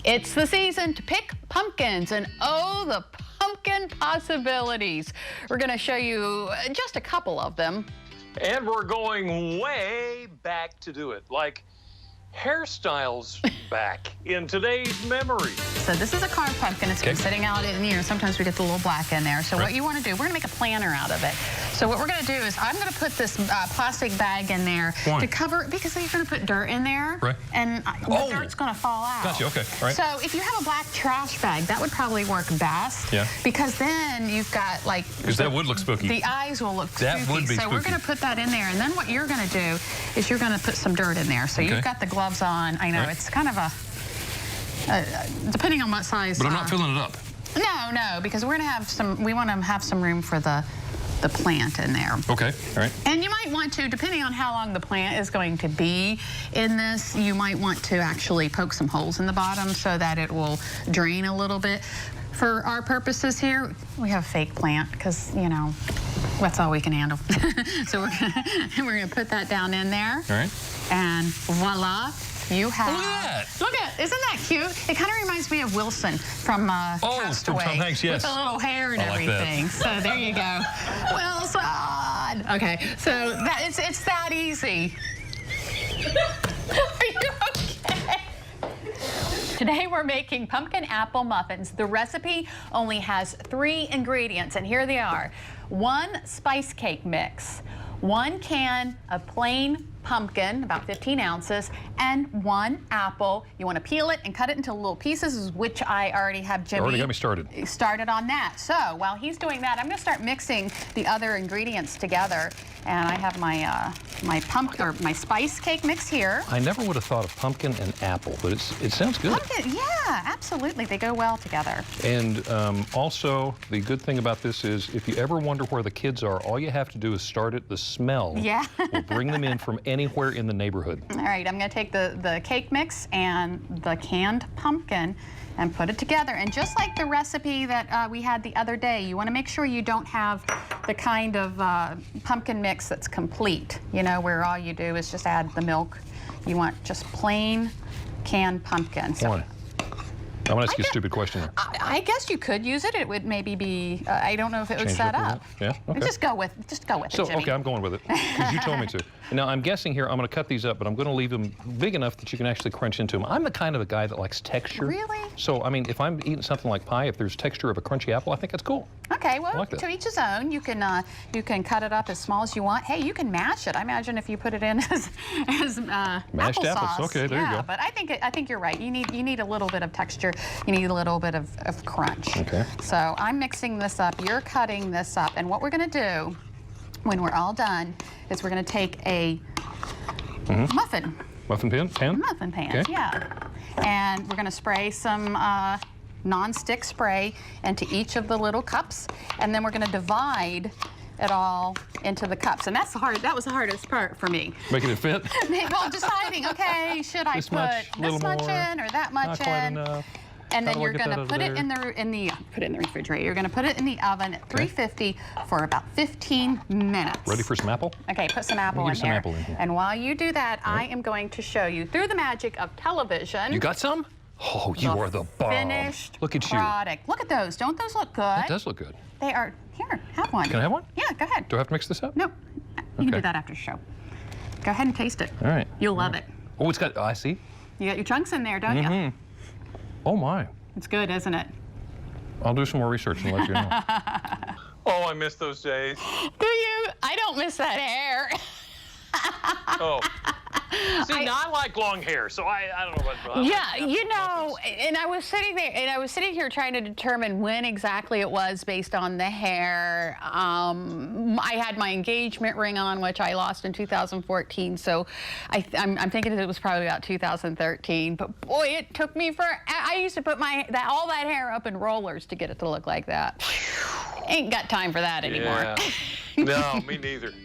It's the season to pick pumpkins, and oh, the pumpkin possibilities. We're going to show you just a couple of them. And we're going way back to do it, like hairstyles back in today's memory. So this is a carved pumpkin. It's been sitting out in the year. Sometimes we get the little black in there. So what you want to do, we're going to make a planter out of it. So what we're going to do is I'm going to put this plastic bag in there to cover it because you're going to put dirt in there. Right. And the dirt's going to fall out. Gotcha, okay, all right. So if you have a black trash bag, that would probably work best. Yeah. Because then you've got like... Because that would look spooky. The eyes will look spooky. That would be so we're spooky. going to put that in there. And then what you're going to do is you're going to put some dirt in there. So you've got the gloves on. I know, it's kind of a... depending on what size. But I'm not filling it up. No, because we're going to have some... We want to have some room for the plant in there. Okay, all right. And you might want to, depending on how long the plant is going to be in this, you might want to actually poke some holes in the bottom so that it will drain a little bit. For our purposes here, we have a fake plant because, you know, that's all we can handle. So we're gonna put that down in there. All right. And voila. You have. Look at that. Look at, isn't that cute? It kind of reminds me of Wilson from Castaway. From Tom Hanks, yes. With the little hair and I like everything. that. So there you go. Wilson. Okay, so it's that easy. Are you okay? Today we're making pumpkin apple muffins. The recipe only has 3 ingredients, and here they are. 1 spice cake mix, 1 can of plain pumpkin, about 15 ounces, and 1 apple. You want to peel it and cut it into little pieces, which I already have Jimmy Already got me started on that. So while he's doing that, I'm going to start mixing the other ingredients together. And I have my my spice cake mix here. I never would have thought of pumpkin and apple, but it sounds good. Pumpkin, yeah, absolutely. They go well together. And also, the good thing about this is if you ever wonder where the kids are, all you have to do is start it. The smell will bring them in from anywhere in the neighborhood. All right, I'm going to take the cake mix and the canned pumpkin and put it together. And just like the recipe that we had the other day, you want to make sure you don't have the kind of pumpkin mix that's complete, you know, where all you do is just add the milk. You want just plain canned pumpkin. So, I want to ask you a stupid question here. I guess you could use it. It would maybe be, I don't know if it would set up. Yeah, okay. Just go with it, Jimmy. Okay, I'm going with it, because you told me to. Now, I'm guessing here, I'm going to cut these up, but I'm going to leave them big enough that you can actually crunch into them. I'm the kind of a guy that likes texture. Really? So, I mean, if I'm eating something like pie, if there's texture of a crunchy apple, I think that's cool. Okay, well, like to each his own. You can cut it up as small as you want. Hey, you can mash it. I imagine if you put it in as mashed applesauce. apples. Okay, there you go. But I think you're right. You need a little bit of texture. You need a little bit of crunch. Okay. So I'm mixing this up. You're cutting this up, and what we're going to do when we're all done is we're going to take a muffin pan. Muffin pan. Okay. Yeah. And we're going to spray some non-stick spray into each of the little cups, and then we're going to divide it all into the cups. And that was the hardest part for me. Making it fit? Well, deciding, okay, should I put this much in or that much not quite in? Enough. And then you're going to put it in the refrigerator. You're going to put it in the oven at 350 for about 15 minutes. Ready for some apple? Okay, put some apple in there. Some apple in here. And while you do that, I am going to show you through the magic of television. You got some? Oh, you are the bomb. Finished Look at you. product. Look at those. Don't those look good? That does look good. They are. Here, have one. Can I have one? Yeah, go ahead. Do I have to mix this up? No, you can do that after the show. Go ahead and taste it. All right. You'll love it. Oh, it's got, I see. You got your chunks in there, don't you? Oh, my. It's good, isn't it? I'll do some more research and let you know. Oh, I miss those days. Do you? I don't miss that hair. Oh. See, now I like long hair, so I don't know what. Yeah, you know, and I was sitting here trying to determine when exactly it was based on the hair. I had my engagement ring on, which I lost in 2014, so I'm thinking it was probably about 2013. But boy, it took me I used to put all that hair up in rollers to get it to look like that. Ain't got time for that anymore. Yeah. No, me neither.